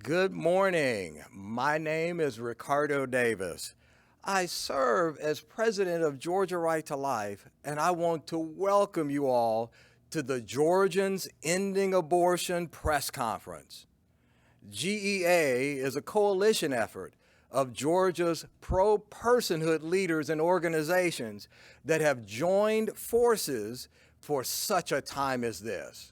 Good morning. My name is Ricardo Davis. I serve as president of Georgia Right to Life, and I want to welcome you all to the Georgians Ending Abortion Press Conference. GEA is a coalition effort of Georgia's pro-personhood leaders and organizations that have joined forces for such a time as this.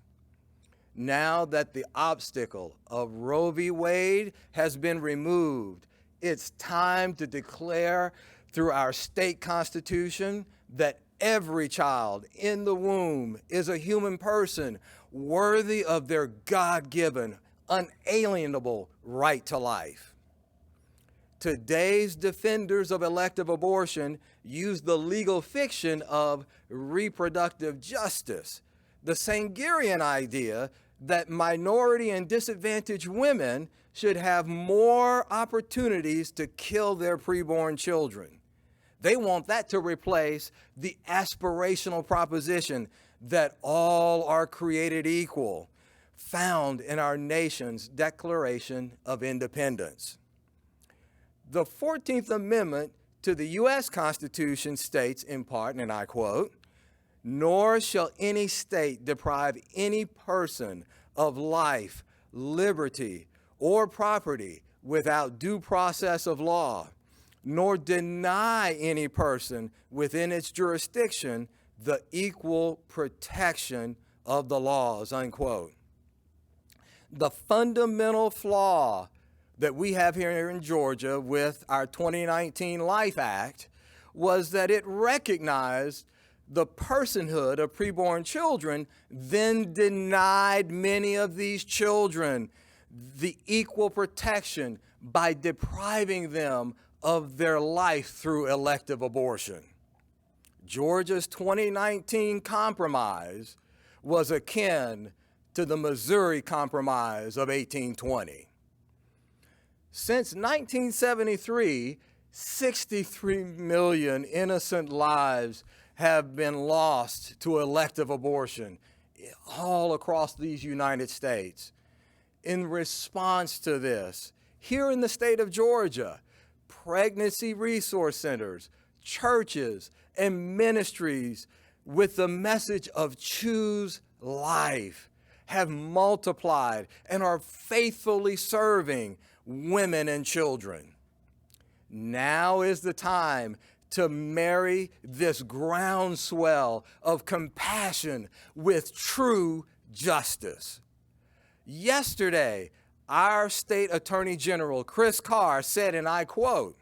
Now that the obstacle of Roe v. Wade has been removed, it's time to declare through our state constitution that every child in the womb is a human person worthy of their God-given, unalienable right to life. Today's defenders of elective abortion use the legal fiction of reproductive justice, the Sangerian idea that minority and disadvantaged women should have more opportunities to kill their preborn children. They want that to replace the aspirational proposition that all are created equal, found in our nation's Declaration of Independence. The 14th Amendment to the U.S. Constitution states in part, and I quote, "Nor shall any state deprive any person of life, liberty, or property without due process of law, nor deny any person within its jurisdiction the equal protection of the laws," unquote. The fundamental flaw that we have here in Georgia with our 2019 Life Act was that it recognized the personhood of preborn children, then denied many of these children the equal protection by depriving them of their life through elective abortion. Georgia's 2019 compromise was akin to the Missouri Compromise of 1820. Since 1973, 63 million innocent lives have been lost to elective abortion all across these United States. In response to this, here in the state of Georgia, pregnancy resource centers, churches, and ministries with the message of choose life have multiplied and are faithfully serving women and children. Now is the time to marry this groundswell of compassion with true justice. Yesterday, our state attorney general, Chris Carr, said, and I quote,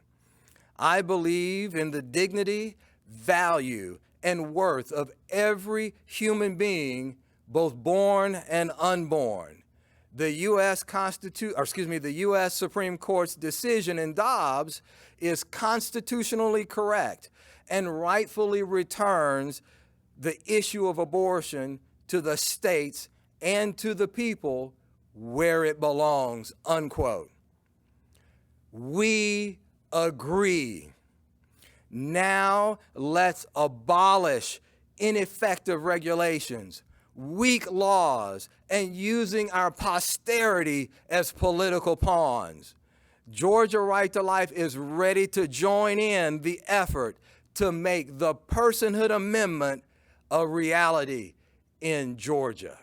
"I believe in the dignity, value, and worth of every human being, both born and unborn. The U.S. Supreme Court's decision in Dobbs is constitutionally correct and rightfully returns the issue of abortion to the states and to the people where it belongs," unquote. We agree. Now let's abolish ineffective regulations, weak laws, and using our posterity as political pawns. Georgia Right to Life is ready to join in the effort to make the Personhood Amendment a reality in Georgia.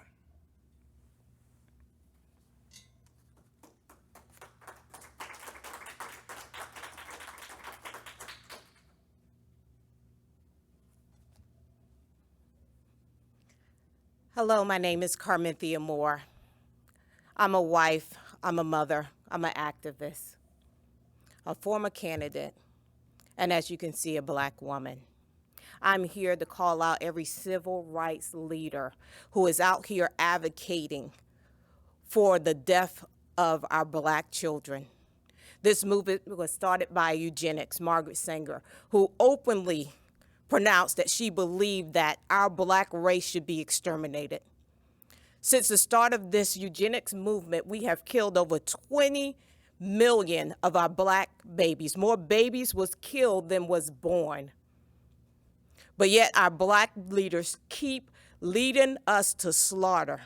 Hello, my name is Carminthia Moore. I'm a wife, I'm a mother, I'm an activist, a former candidate, and as you can see, a Black woman. I'm here to call out every civil rights leader who is out here advocating for the death of our Black children. This movement was started by eugenics, Margaret Sanger, who openly pronounced that she believed that our Black race should be exterminated. Since the start of this eugenics movement, we have killed over 20 million of our Black babies. More babies was killed than was born. But yet our Black leaders keep leading us to slaughter.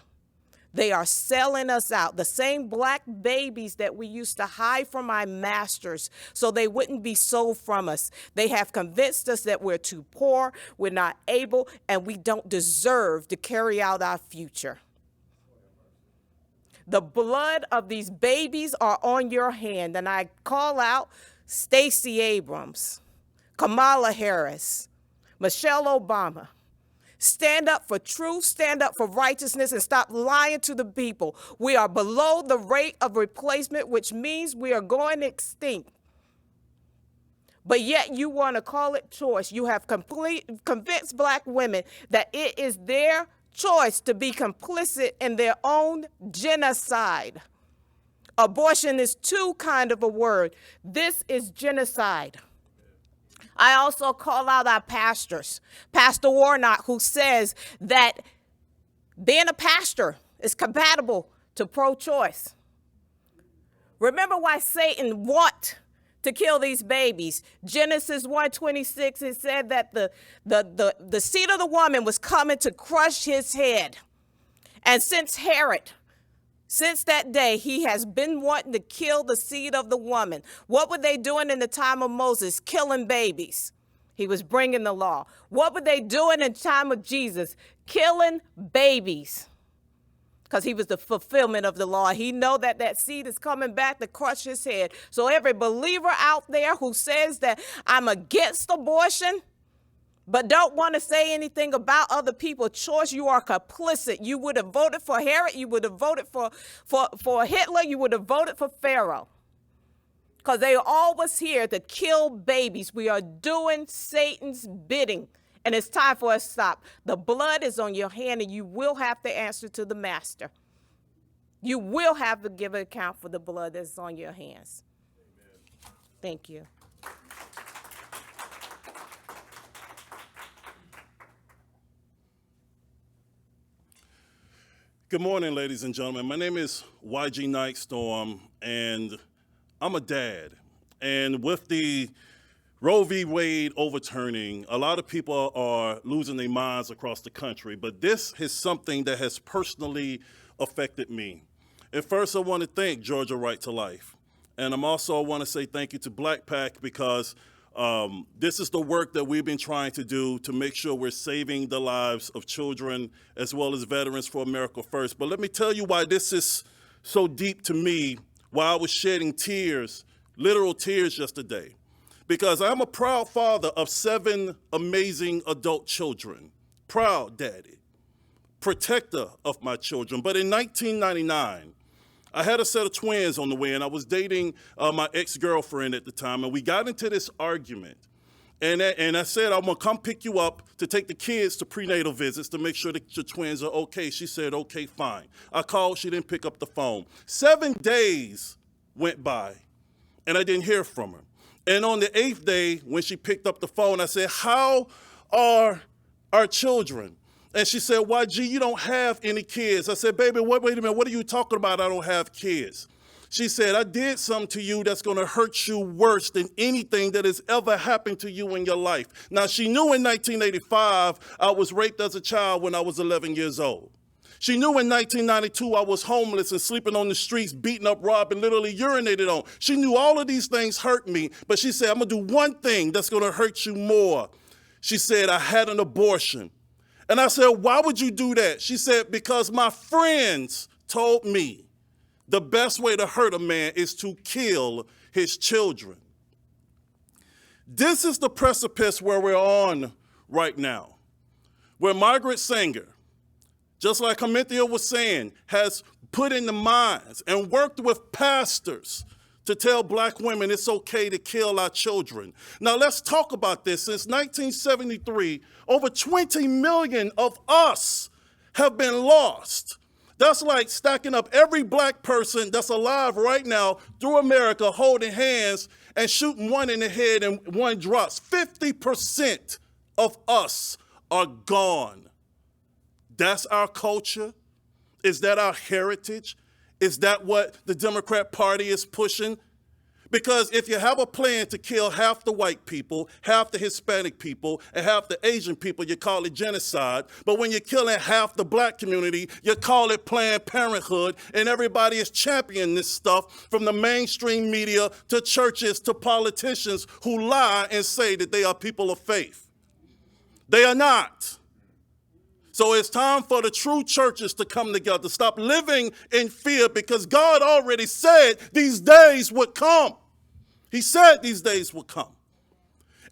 They are selling us out. The same black babies that we used to hide from our masters so they wouldn't be sold from us. They have convinced us that we're too poor, we're not able, and we don't deserve to carry out our future. The blood of these babies are on your hand, and I call out Stacey Abrams, Kamala Harris, Michelle Obama. Stand up for truth, stand up for righteousness, and stop lying to the people. We are below the rate of replacement, which means we are going extinct. But yet you want to call it choice. You have convinced black women that it is their choice to be complicit in their own genocide. Abortion is too kind of a word. This is genocide. I also call out our pastors. Pastor Warnock, who says that being a pastor is compatible to pro-choice. Remember why Satan want to kill these babies. Genesis 1:26, it said that the seed of the woman was coming to crush his head. And since that day, he has been wanting to kill the seed of the woman. What were they doing in the time of Moses? Killing babies. He was bringing the law. What were they doing in the time of Jesus? Killing babies. Because he was the fulfillment of the law. He know that that seed is coming back to crush his head. So every believer out there who says that I'm against abortion, but don't want to say anything about other people's choice, you are complicit. You would have voted for Herod. You would have voted for Hitler. You would have voted for Pharaoh. Because they are always here to kill babies. We are doing Satan's bidding. And it's time for us to stop. The blood is on your hand, and you will have to answer to the master. You will have to give an account for the blood that's on your hands. Amen. Thank you. Good morning, ladies and gentlemen. My name is YG Nightstorm, and I'm a dad. And with the Roe v. Wade overturning, a lot of people are losing their minds across the country, but this is something that has personally affected me. And first, I want to thank Georgia Right to Life. And I'm also want to say thank you to Black PAC because this is the work that we've been trying to do to make sure we're saving the lives of children as well as Veterans for America First. But let me tell you why this is so deep to me, why I was shedding tears, literal tears yesterday. Because I'm a proud father of 7 amazing adult children, proud daddy, protector of my children. But in 1999, I had a set of twins on the way, and I was dating my ex-girlfriend at the time, and we got into this argument. And I said, I'm going to come pick you up to take the kids to prenatal visits to make sure that your twins are okay. She said, okay, fine. I called. She didn't pick up the phone. 7 days went by, and I didn't hear from her. And on the 8th day, when she picked up the phone, I said, how are our children? And she said, YG, you don't have any kids. I said, baby, wait a minute. What are you talking about? I don't have kids. She said, I did something to you that's going to hurt you worse than anything that has ever happened to you in your life. Now, she knew in 1985 I was raped as a child when I was 11 years old. She knew in 1992 I was homeless and sleeping on the streets, beaten up, robbed, and literally urinated on. She knew all of these things hurt me, but she said, I'm going to do one thing that's going to hurt you more. She said, I had an abortion. And I said, why would you do that? She said, because my friends told me the best way to hurt a man is to kill his children. This is the precipice where we're on right now, where Margaret Sanger, just like Cominthia was saying, has put in the minds and worked with pastors to tell black women it's okay to kill our children. Now let's talk about this. Since 1973, over 20 million of us have been lost. That's like stacking up every black person that's alive right now through America, holding hands and shooting one in the head and one drops. 50% of us are gone. That's our culture. Is that our heritage? Is that what the Democrat Party is pushing? Because if you have a plan to kill half the white people, half the Hispanic people, and half the Asian people, you call it genocide. But when you're killing half the black community, you call it Planned Parenthood, and everybody is championing this stuff, from the mainstream media to churches to politicians who lie and say that they are people of faith. They are not. So it's time for the true churches to come together. Stop living in fear, because God already said these days would come. He said these days would come.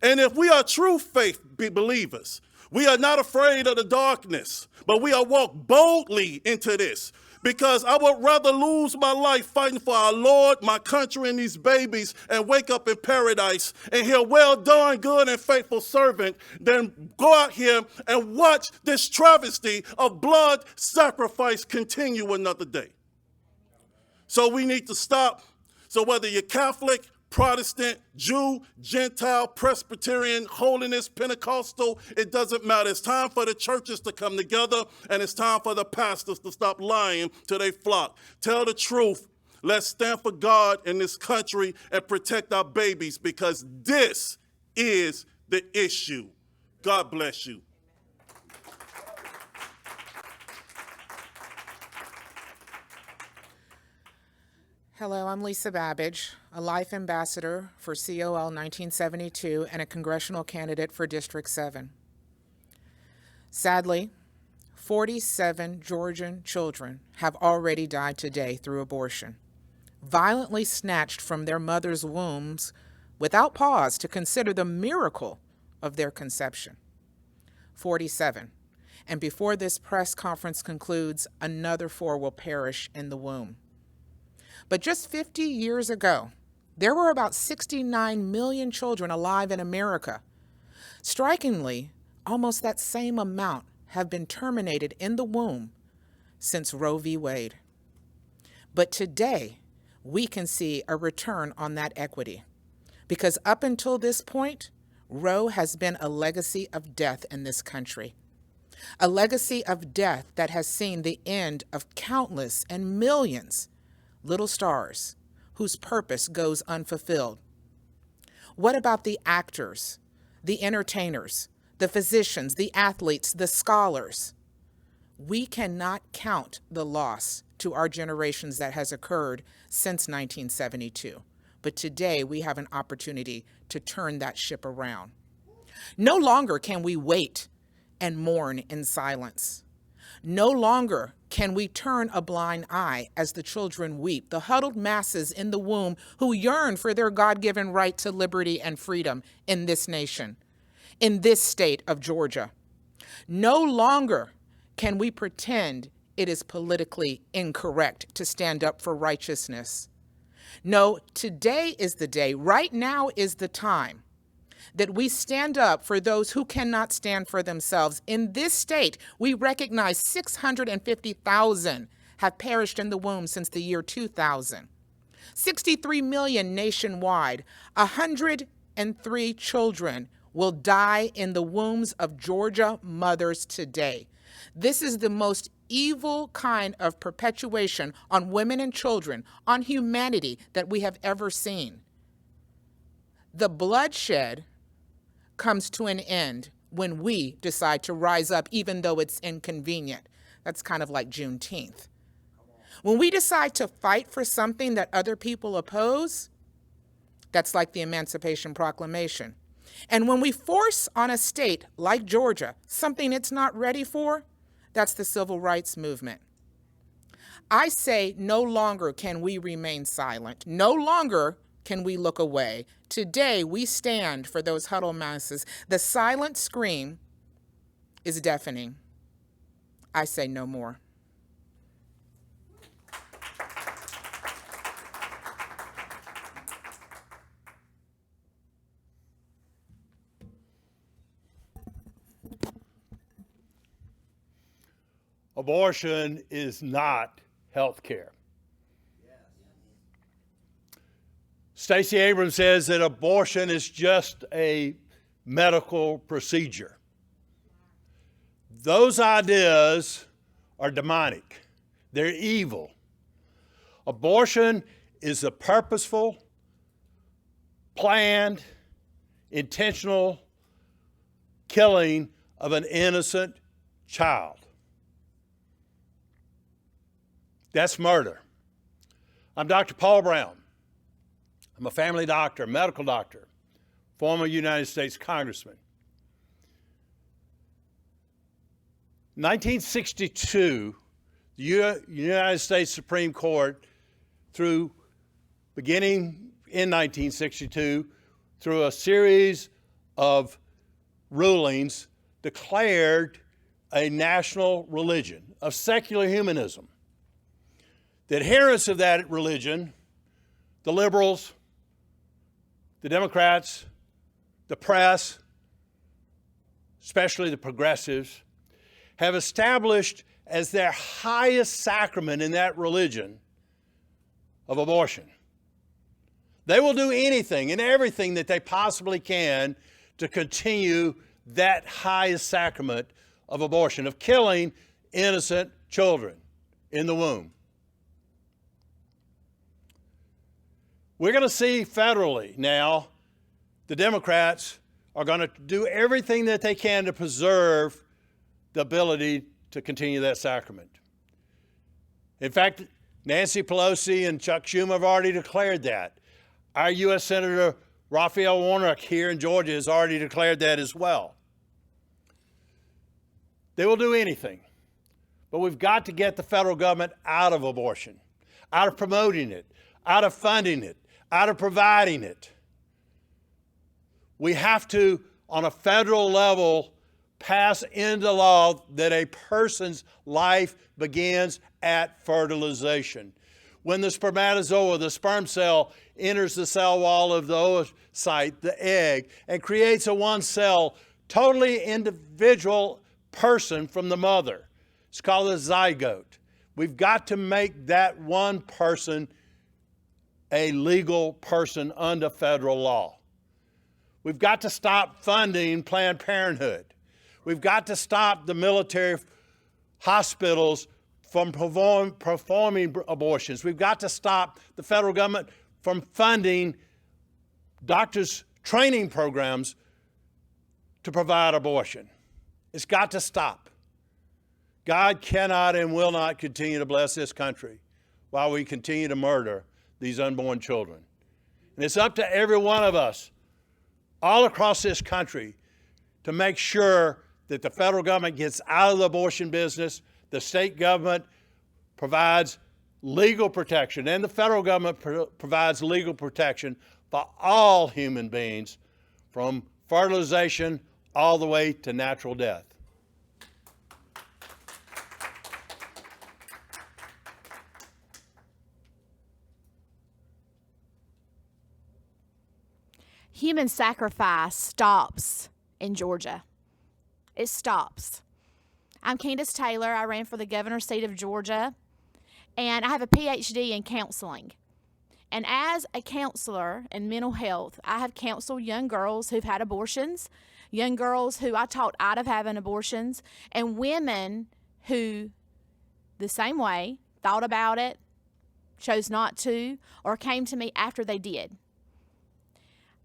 And if we are true faith believers, we are not afraid of the darkness, but we are walk boldly into this. Because I would rather lose my life fighting for our Lord, my country, and these babies, and wake up in paradise and hear, "Well done, good and faithful servant," than go out here and watch this travesty of blood sacrifice continue another day. So we need to stop. So whether you're Catholic, Protestant, Jew, Gentile, Presbyterian, Holiness, Pentecostal, it doesn't matter. It's time for the churches to come together, and it's time for the pastors to stop lying to their flock. Tell the truth. Let's stand for God in this country and protect our babies, because this is the issue. God bless you. Hello, I'm Lisa Babbage, a life ambassador for COL 1972 and a congressional candidate for District 7. Sadly, 47 Georgian children have already died today through abortion, violently snatched from their mothers' wombs without pause to consider the miracle of their conception. 47. And before this press conference concludes, another 4 will perish in the womb. But just 50 years ago, there were about 69 million children alive in America. Strikingly, almost that same amount have been terminated in the womb since Roe v. Wade. But today, we can see a return on that equity, because up until this point, Roe has been a legacy of death in this country. A legacy of death that has seen the end of countless and millions little stars whose purpose goes unfulfilled. What about the actors, the entertainers, the physicians, the athletes, the scholars? We cannot count the loss to our generations that has occurred since 1972. But today we have an opportunity to turn that ship around. No longer can we wait and mourn in silence. No longer can we turn a blind eye as the children weep, the huddled masses in the womb who yearn for their God-given right to liberty and freedom in this nation, in this state of Georgia. No longer can we pretend it is politically incorrect to stand up for righteousness. No, today is the day, right now is the time that we stand up for those who cannot stand for themselves. In this state, we recognize 650,000 have perished in the womb since the year 2000. 63 million nationwide. 103 children will die in the wombs of Georgia mothers today. This is the most evil kind of perpetuation on women and children, on humanity, that we have ever seen. The bloodshed comes to an end when we decide to rise up, even though it's inconvenient. That's kind of like Juneteenth. When we decide to fight for something that other people oppose, that's like the Emancipation Proclamation. And when we force on a state like Georgia something it's not ready for, that's the Civil Rights Movement. I say no longer can we remain silent. No longer can we look away. Today, we stand for those huddled masses. The silent scream is deafening. I say no more. Abortion is not health care. Stacey Abrams says that abortion is just a medical procedure. Those ideas are demonic. They're evil. Abortion is a purposeful, planned, intentional killing of an innocent child. That's murder. I'm Dr. Paul Brown. I'm a family doctor, medical doctor, former United States Congressman. 1962, the United States Supreme Court, beginning in 1962, through a series of rulings, declared a national religion of secular humanism. The adherents of that religion, the liberals, the Democrats, the press, especially the progressives, have established as their highest sacrament in that religion of abortion. They will do anything and everything that they possibly can to continue that highest sacrament of abortion, of killing innocent children in the womb. We're going to see federally now, the Democrats are going to do everything that they can to preserve the ability to continue that sacrament. In fact, Nancy Pelosi and Chuck Schumer have already declared that. Our U.S. Senator Raphael Warnock here in Georgia has already declared that as well. They will do anything, but we've got to get the federal government out of abortion, out of promoting it, out of funding it, out of providing it. We have to, on a federal level, pass into law that a person's life begins at fertilization. When the spermatozoa, the sperm cell, enters the cell wall of the oocyte, the egg, and creates a one-cell, totally individual person from the mother. It's called a zygote. We've got to make that one person a legal person under federal law. We've got to stop funding Planned Parenthood. We've got to stop the military hospitals from performing abortions. We've got to stop the federal government from funding doctors' training programs to provide abortion. It's got to stop. God cannot and will not continue to bless this country while we continue to murder these unborn children. And it's up to every one of us all across this country to make sure that the federal government gets out of the abortion business, the state government provides legal protection, and the federal government provides legal protection for all human beings from fertilization all the way to natural death. Human sacrifice stops in Georgia. It stops. I'm Candace Taylor. I ran for the governor's seat of Georgia, and I have a PhD in counseling. And as a counselor in mental health, I have counseled young girls who've had abortions, young girls who I talked out of having abortions, and women who, the same way, thought about it, chose not to, or came to me after they did.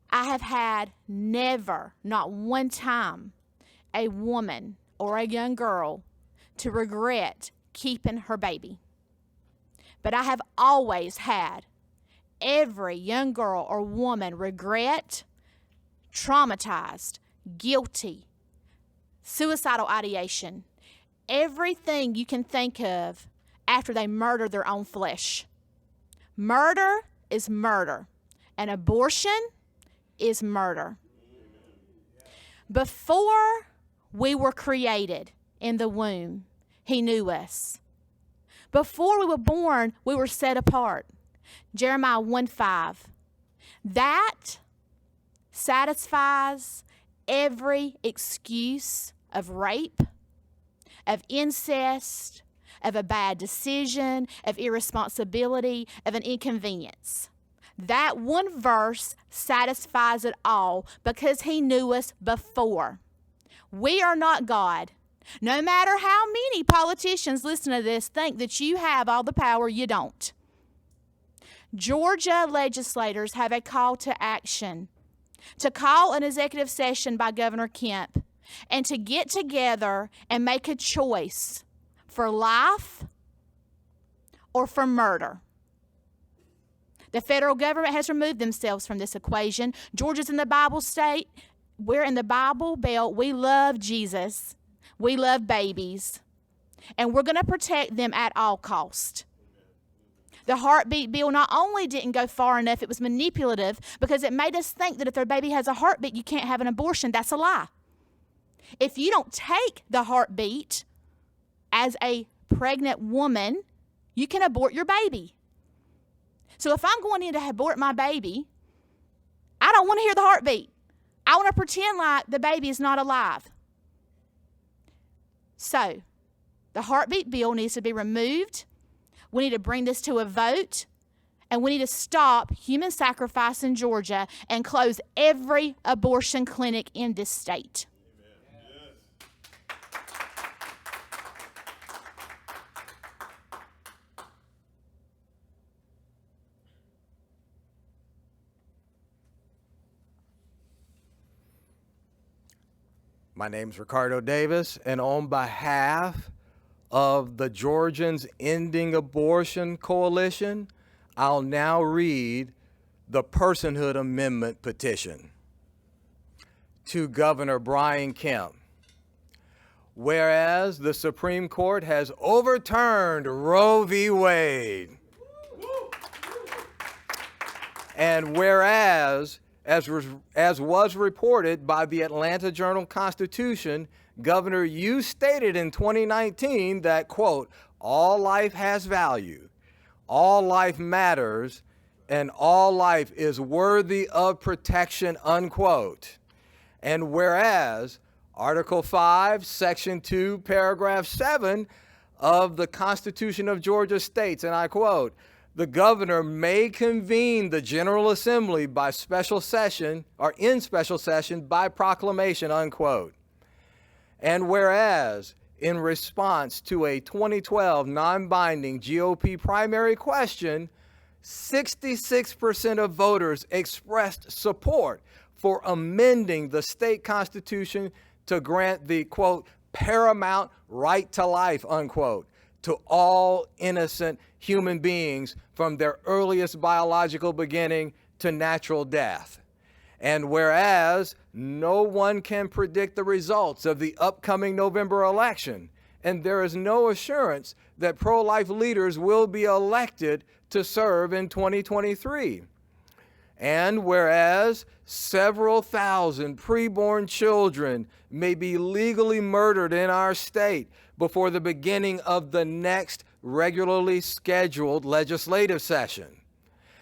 I have had never, not one time, a woman or a young girl to regret keeping her baby. But I have always had every young girl or woman regret, traumatized, guilty, suicidal ideation, everything you can think of after they murder their own flesh. Murder is murder, and abortion is murder. Before we were created in the womb, He knew us. Before we were born, we were set apart. Jeremiah 1:5. That satisfies every excuse of rape, of incest, of a bad decision, of irresponsibility, of an inconvenience. That one verse satisfies it all because He knew us before. We are not God. No matter how many politicians listen to this think that you have all the power, you don't. Georgia legislators have a call to action to call an executive session by Governor Kemp and to get together and make a choice for life or for murder. The federal government has removed themselves from this equation. Georgia's in the Bible state. We're in the Bible Belt. We love Jesus. We love babies. And we're going to protect them at all cost. The heartbeat bill not only didn't go far enough, it was manipulative because it made us think that if their baby has a heartbeat, you can't have an abortion. That's a lie. If you don't take the heartbeat as a pregnant woman, you can abort your baby. So if I'm going in to abort my baby, I don't want to hear the heartbeat. I want to pretend like the baby is not alive. So the heartbeat bill needs to be removed. We need to bring this to a vote, and we need to stop human sacrifice in Georgia and close every abortion clinic in this state. My name's Ricardo Davis, and on behalf of the Georgians Ending Abortion Coalition, I'll now read the Personhood Amendment petition to Governor Brian Kemp. Whereas the Supreme Court has overturned Roe v. Wade, and whereas, as was reported by the Atlanta Journal-Constitution, Governor, you stated in 2019 that, quote, all life has value, all life matters, and all life is worthy of protection, unquote. And whereas Article 5, Section 2, Paragraph 7 of the Constitution of Georgia states, and I quote, the governor may convene the General Assembly by special session or in special session by proclamation, unquote. And whereas in response to a 2012 non-binding GOP primary question, 66% of voters expressed support for amending the state constitution to grant the, quote, paramount right to life, unquote, to all innocent human beings from their earliest biological beginning to natural death. And whereas no one can predict the results of the upcoming November election, and there is no assurance that pro-life leaders will be elected to serve in 2023. And whereas several thousand preborn children may be legally murdered in our state before the beginning of the next regularly scheduled legislative session.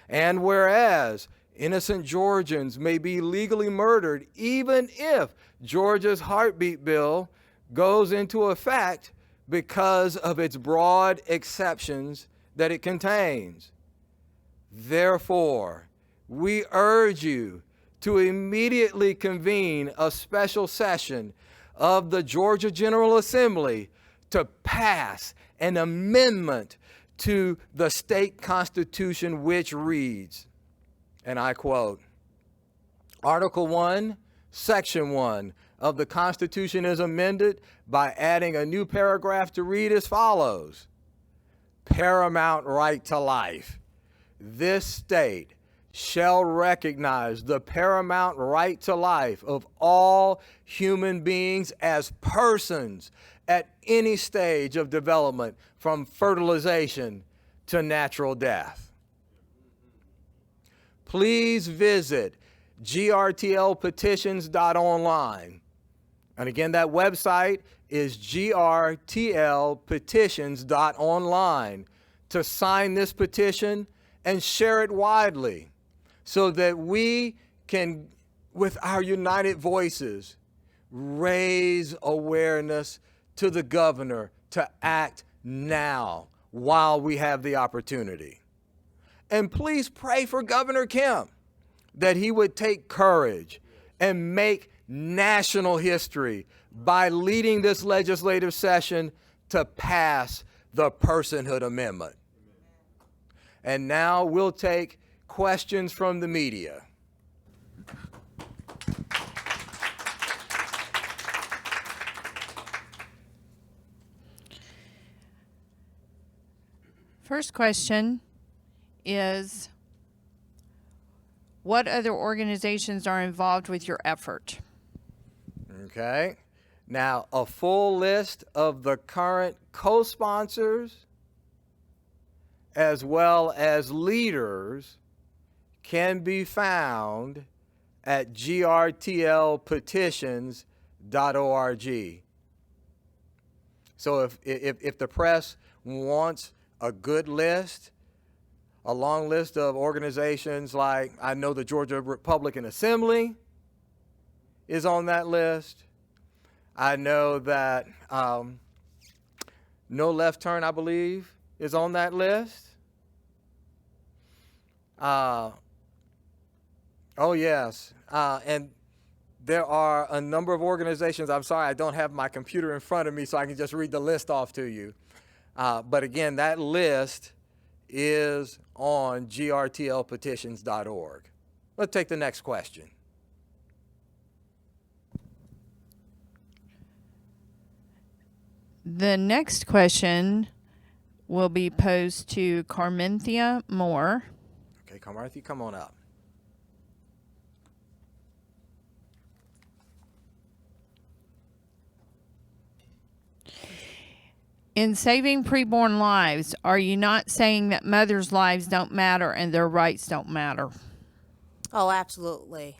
And whereas innocent Georgians may be legally murdered even if Georgia's heartbeat bill goes into effect because of its broad exceptions that it contains. Therefore, we urge you to immediately convene a special session of the Georgia General Assembly to pass an amendment to the state constitution which reads, and I quote, Article 1, Section 1 of the Constitution is amended by adding a new paragraph to read as follows. Paramount right to life. This state shall recognize the paramount right to life of all human beings as persons at any stage of development from fertilization to natural death. Please visit grtlpetitions.online. And again, that website is grtlpetitions.online to sign this petition and share it widely so that we can, with our united voices, raise awareness to the governor to act now while we have the opportunity. And please pray for Governor Kemp that he would take courage and make national history by leading this legislative session to pass the Personhood Amendment. And now we'll take questions from the media. First question is, what other organizations are involved with your effort? Okay. Now, a full list of the current co-sponsors as well as leaders can be found at grtlpetitions.org. So if the press wants a good list, a long list of organizations like, I know the Georgia Republican Assembly is on that list. I know that No Left Turn, I believe, is on that list. Oh, yes. And there are a number of organizations. I'm sorry, I don't have my computer in front of me so I can just read the list off to you. But again, that list is on grtlpetitions.org. Let's take the next question. The next question will be posed to Carmenthia Moore. Okay, Carmarthy, come on up. In saving preborn lives, are you not saying that mothers' lives don't matter and their rights don't matter? Oh, absolutely.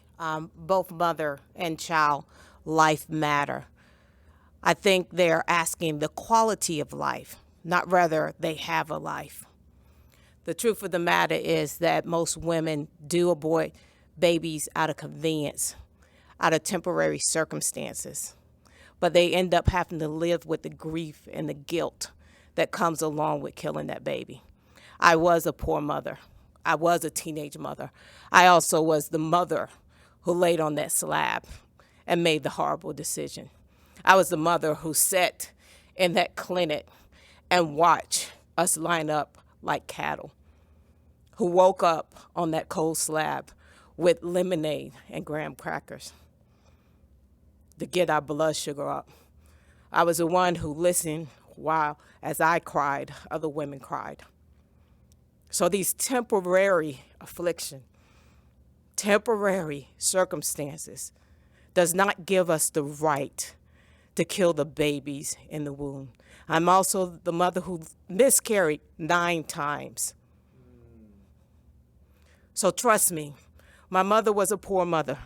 Both mother and child life matter. I think they're asking the quality of life, not whether they have a life. The truth of the matter is that most women do abort babies out of convenience, out of temporary circumstances. But they end up having to live with the grief and the guilt that comes along with killing that baby. I was a poor mother. I was a teenage mother. I also was the mother who laid on that slab and made the horrible decision. I was the mother who sat in that clinic and watched us line up like cattle, who woke up on that cold slab with lemonade and graham crackers to get our blood sugar up. I was the one who listened while, as I cried, other women cried. So these temporary affliction, temporary circumstances does not give us the right to kill the babies in the womb. I'm also the mother who miscarried 9 times. So trust me, my mother was a poor mother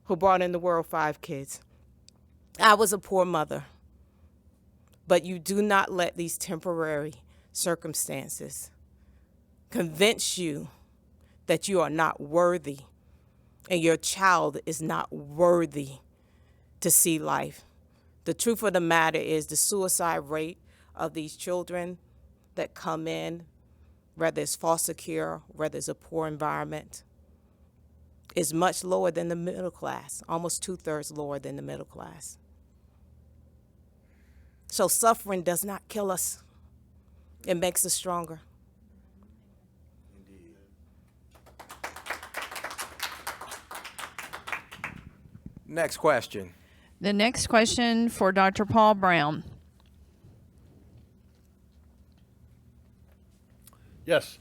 who brought in the world 5 kids. I was a poor mother. But you do not let these temporary circumstances convince you that you are not worthy and your child is not worthy to see life. The truth of the matter is the suicide rate of these children that come in, whether it's foster care, whether it's a poor environment, is much lower than the middle class, almost 2/3 lower than the middle class. So suffering does not kill us. It makes us stronger. Indeed. Next question. The next question for Dr. Paul Brown. Yes.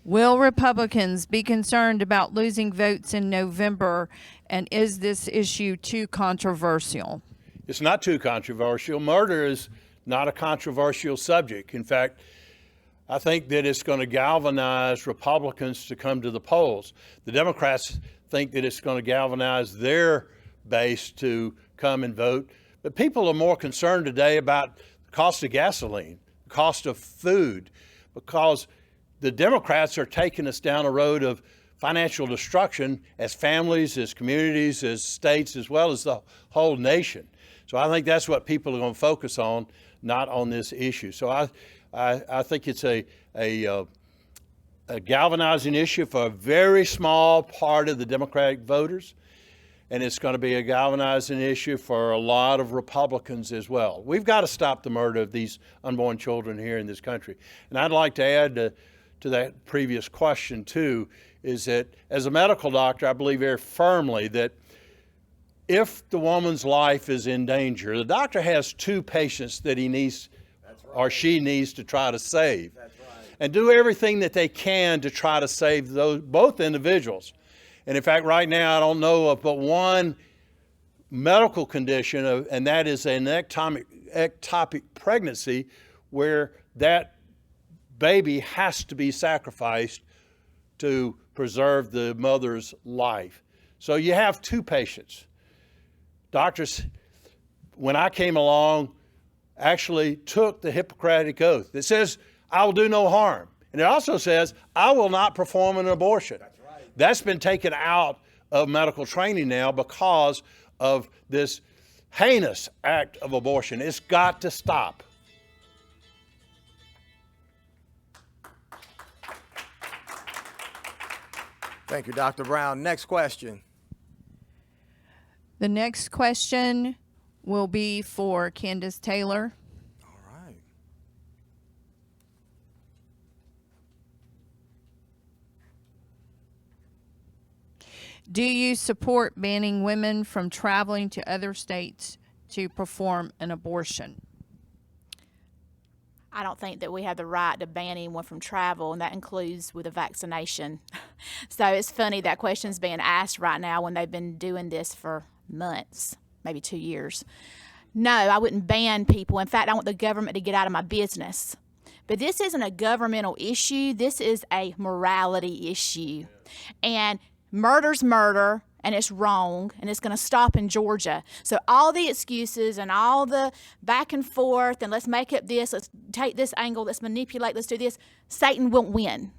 Will Republicans be concerned about losing votes in November, and is this issue too controversial? It's not too controversial. Murder is not a controversial subject. In fact, I think that it's going to galvanize Republicans to come to the polls. The Democrats think that it's going to galvanize their base to come and vote. But people are more concerned today about the cost of gasoline, the cost of food, because the Democrats are taking us down a road of financial destruction as families, as communities, as states, as well as the whole nation. So I think that's what people are going to focus on, not on this issue. So I think it's a galvanizing issue for a very small part of the Democratic voters, and it's going to be a galvanizing issue for a lot of Republicans as well. We've got to stop the murder of these unborn children here in this country. And I'd like to add to to that previous question too, is that as a medical doctor, I believe very firmly that if the woman's life is in danger, the doctor has two patients that he needs or she needs to try to save. And do everything that they can to try to save both individuals. And in fact, right now, I don't know of but one medical condition, and that is an ectopic pregnancy, where that baby has to be sacrificed to preserve the mother's life. So you have two patients. Doctors, when I came along, actually took the Hippocratic Oath that says, I will do no harm. And it also says, I will not perform an abortion. That's right. That's been taken out of medical training now because of this heinous act of abortion. It's got to stop. Thank you, Dr. Brown. Next question. The next question will be for Candace Taylor. All right. Do you support banning women from traveling to other states to perform an abortion? I don't think that we have the right to ban anyone from travel, and that includes with a vaccination. So it's funny that question's being asked right now when they've been doing this for months, maybe 2 years. No, I wouldn't ban people. In fact, I want the government to get out of my business. But this isn't a governmental issue. This is a morality issue. And murder's murder, and it's wrong, and it's going to stop in Georgia. So all the excuses and all the back and forth, and let's make up this, let's take this angle, let's manipulate, let's do this, Satan won't win.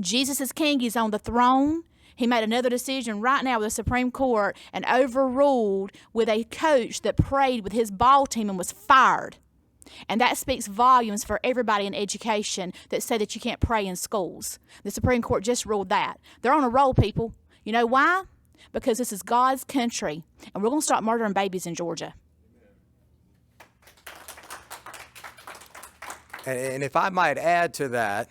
Jesus is king. He's on the throne. He made another decision right now with the Supreme Court and overruled with a coach that prayed with his ball team and was fired. And that speaks volumes for everybody in education that say that you can't pray in schools. The Supreme Court just ruled that. They're on a roll, people. You know why? Because this is God's country, and we're going to start murdering babies in Georgia. And if I might add to that,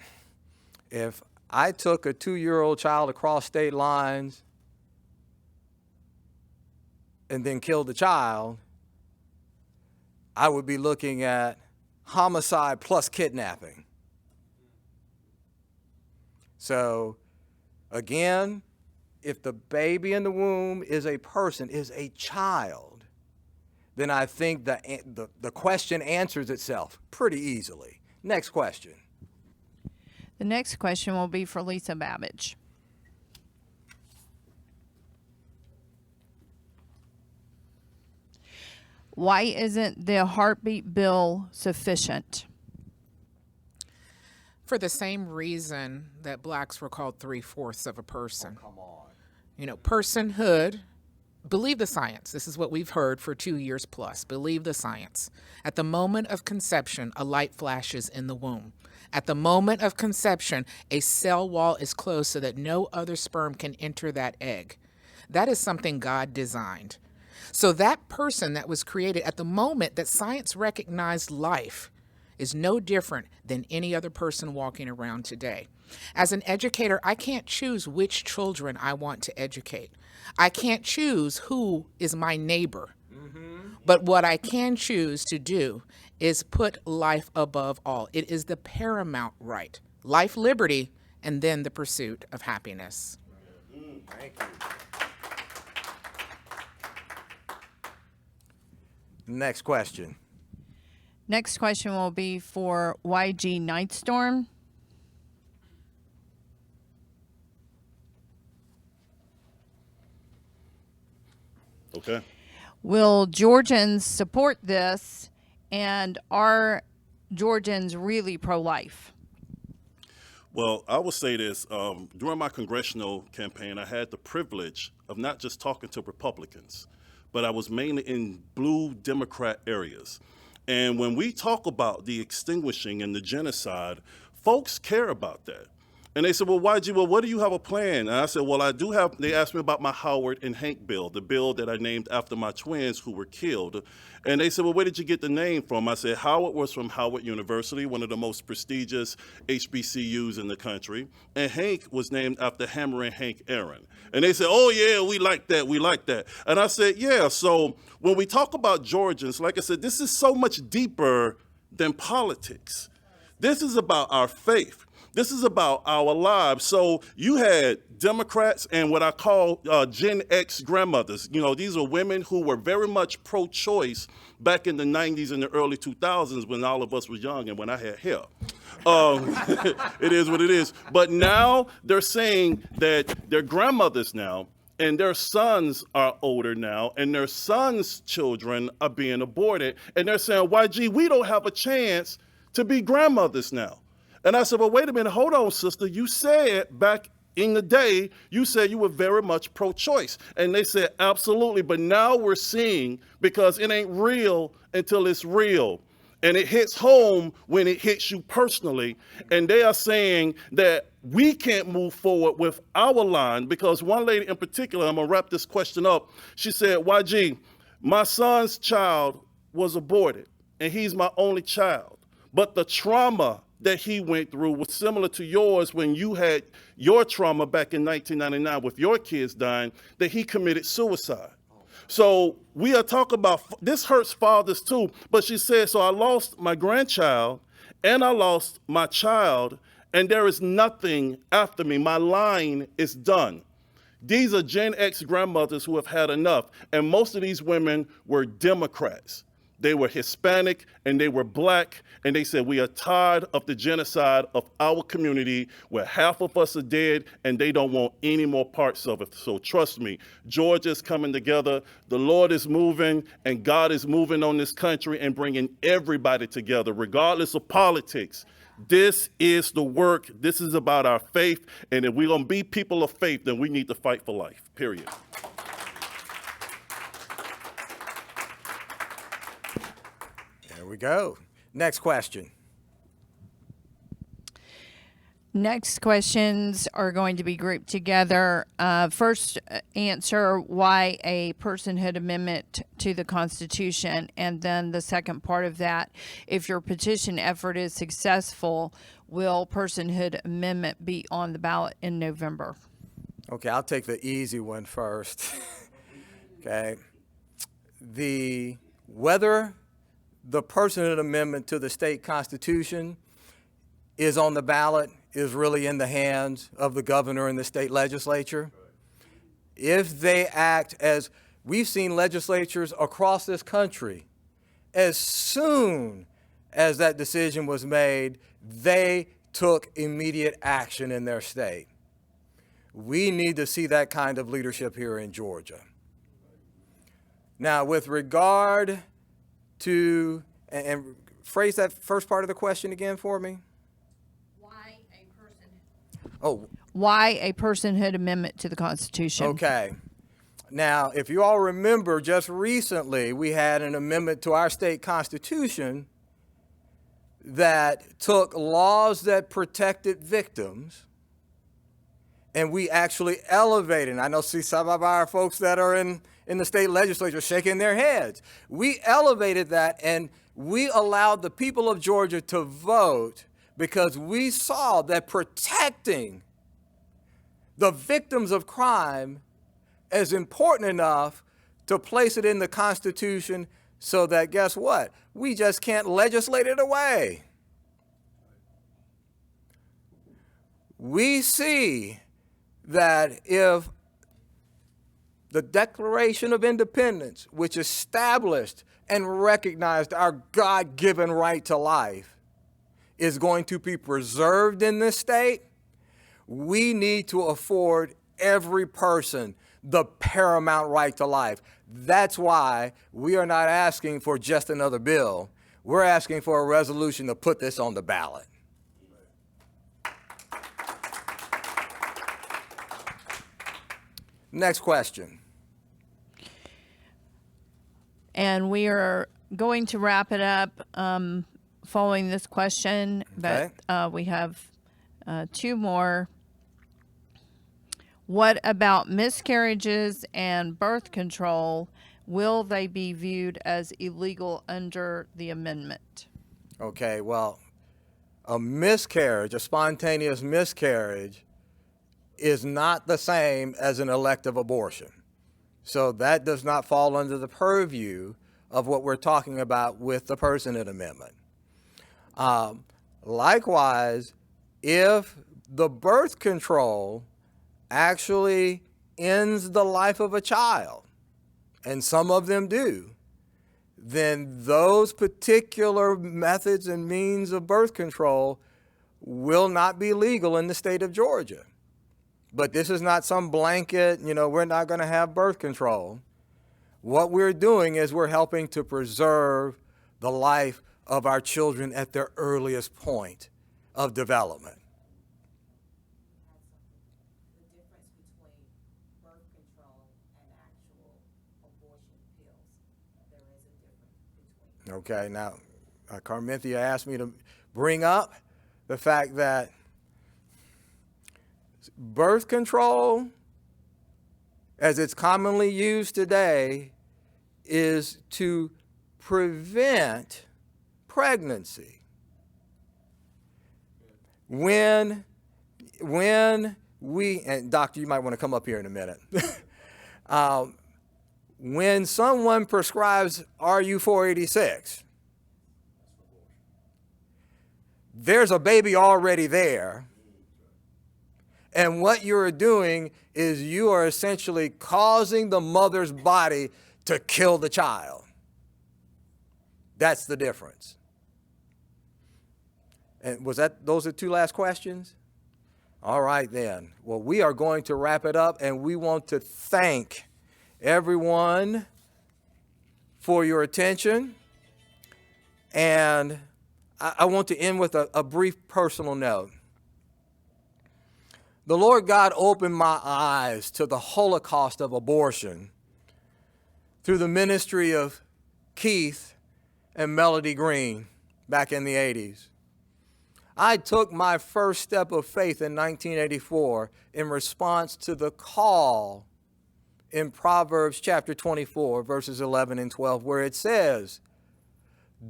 if I took a 2-year-old child across state lines and then killed the child, I would be looking at homicide plus kidnapping. So, again, if the baby in the womb is a person, is a child, then I think the question answers itself pretty easily. Next question. The next question will be for Lisa Babbage. Why isn't the heartbeat bill sufficient? For the same reason that blacks were called 3/4 of a person. Come on. You know, personhood, believe the science. This is what we've heard for 2 years plus. Believe the science. At the moment of conception, a light flashes in the womb. At the moment of conception, a cell wall is closed so that no other sperm can enter that egg. That is something God designed. So that person that was created at the moment that science recognized life is no different than any other person walking around today. As an educator, I can't choose which children I want to educate. I can't choose who is my neighbor. But what I can choose to do is put life above all. It is the paramount right. Life, liberty, and then the pursuit of happiness. Thank you. Next question. Next question will be for YG Nightstorm. Okay. Will Georgians support this, and are Georgians really pro-life? Well, I will say this. During my congressional campaign, I had the privilege of not just talking to Republicans, but I was mainly in blue Democrat areas. And when we talk about the extinguishing and the genocide, folks care about that. And they said, well, YG, well, what do you have a plan? And I said, well, I do have, they asked me about my Howard and Hank bill, the bill that I named after my twins who were killed. And they said, well, where did you get the name from? I said, Howard was from Howard University, one of the most prestigious HBCUs in the country. And Hank was named after Hammer and Hank Aaron. And they said, oh, yeah, we like that, we like that. And I said, yeah, so when we talk about Georgians, like I said, this is so much deeper than politics. This is about our faith. This is about our lives. So you had Democrats and what I call Gen X grandmothers. You know, these are women who were very much pro-choice back in the 90s and the early 2000s when all of us were young and when I had hair. It is what it is. But now they're saying that their grandmothers now and their sons are older now, and their sons' children are being aborted. And they're saying, YG, we don't have a chance to be grandmothers now. And I said, well, wait a minute, hold on, sister. You said back in the day, you said you were very much pro-choice. And they said, absolutely. But now we're seeing, because it ain't real until it's real. And it hits home when it hits you personally. And they are saying that we can't move forward with our line, because one lady in particular, I'm going to wrap this question up. She said, YG, my son's child was aborted, and he's my only child. But the trauma that he went through was similar to yours when you had your trauma back in 1999 with your kids dying, that he committed suicide. So we are talking about, this hurts fathers too, but she said, so I lost my grandchild and I lost my child, and there is nothing after me. My line is done. These are Gen X grandmothers who have had enough, and most of these women were Democrats. They were Hispanic and they were black, and they said, we are tired of the genocide of our community where half of us are dead and they don't want any more parts of it. So trust me, Georgia's coming together, the Lord is moving, and God is moving on this country and bringing everybody together, regardless of politics. This is the work. This is about our faith, and if we're gonna be people of faith, then we need to fight for life, period. There we go. Next question. Next questions are going to be grouped together. First, answer why a personhood amendment to the Constitution, and then the second part of that, if your petition effort is successful, will personhood amendment be on the ballot in November? Okay, I'll take the easy one first. Okay. Whether the personhood amendment to the state constitution is on the ballot is really in the hands of the governor and the state legislature. If they act as we've seen legislatures across this country, as soon as that decision was made, they took immediate action in their state. We need to see that kind of leadership here in Georgia. Now, with regard to, and phrase that first part of the question again for me. Why a personhood amendment to the Constitution? Okay. Now, if you all remember, just recently we had an amendment to our state constitution that took laws that protected victims, and we actually elevated, and I know see some of our folks that are in the state legislature shaking their heads. We elevated that, and we allowed the people of Georgia to vote because we saw that protecting the victims of crime is important enough to place it in the Constitution so that, guess what? We just can't legislate it away. We see that if the Declaration of Independence, which established and recognized our God-given right to life, is going to be preserved in this state, we need to afford every person the paramount right to life. That's why we are not asking for just another bill. We're asking for a resolution to put this on the ballot. Next question. And we are going to wrap it up following this question, Okay. but we have Two more. What about miscarriages and birth control? Will they be viewed as illegal under the amendment? Okay, well, a miscarriage, a spontaneous miscarriage, is not the same as an elective abortion. So that does not fall under the purview of what we're talking about with the Personhood Amendment. Likewise, if the birth control actually ends the life of a child, and some of them do, then those particular methods and means of birth control will not be legal in the state of Georgia. But this is not some blanket, we're not going to have birth control. What we're doing is we're helping to preserve the life of our children at their earliest point of development. The difference between birth control and actual abortion pills. There is a difference between. Okay, now, Carminthia asked me to bring up the fact that birth control, as it's commonly used today, is to prevent pregnancy. When we, and doctor, you might want to come up here in a minute. When someone prescribes RU-486, there's a baby already there. And what you're doing is you are essentially causing the mother's body to kill the child. That's the difference. And those are two last questions? All right then. Well, we are going to wrap it up, and we want to thank everyone for your attention. And I want to end with a brief personal note. The Lord God opened my eyes to the Holocaust of abortion through the ministry of Keith and Melody Green back in the 80s. I took my first step of faith in 1984 in response to the call in Proverbs chapter 24, verses 11 and 12, where it says,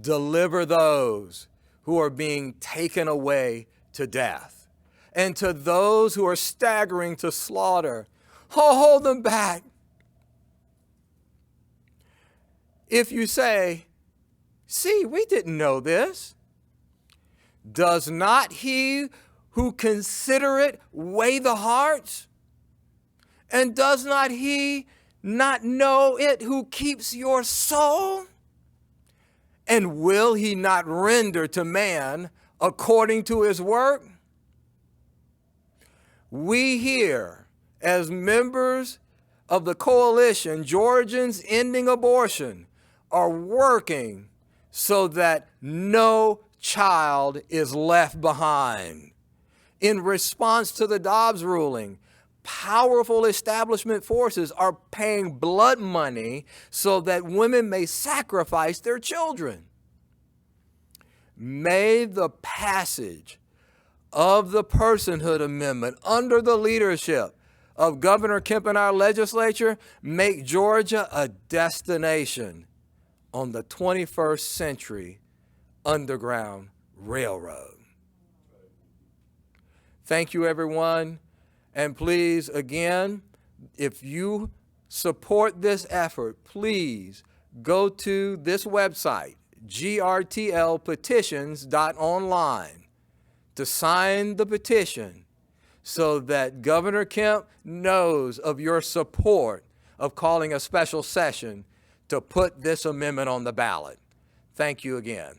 "Deliver those who are being taken away to death, and to those who are staggering to slaughter, hold them back." If you say, "See, we didn't know this," does not he who consider it weigh the hearts? And does not he not know it who keeps your soul? And will he not render to man according to his work? We here, as members of the coalition, Georgians Ending Abortion, are working so that no child is left behind. In response to the Dobbs ruling, powerful establishment forces are paying blood money so that women may sacrifice their children. May the passage of the Personhood Amendment under the leadership of Governor Kemp and our legislature make Georgia a destination on the 21st century Underground Railroad. Thank you, everyone. And please, again, if you support this effort, please go to this website, grtlpetitions.online, to sign the petition so that Governor Kemp knows of your support of calling a special session to put this amendment on the ballot. Thank you again.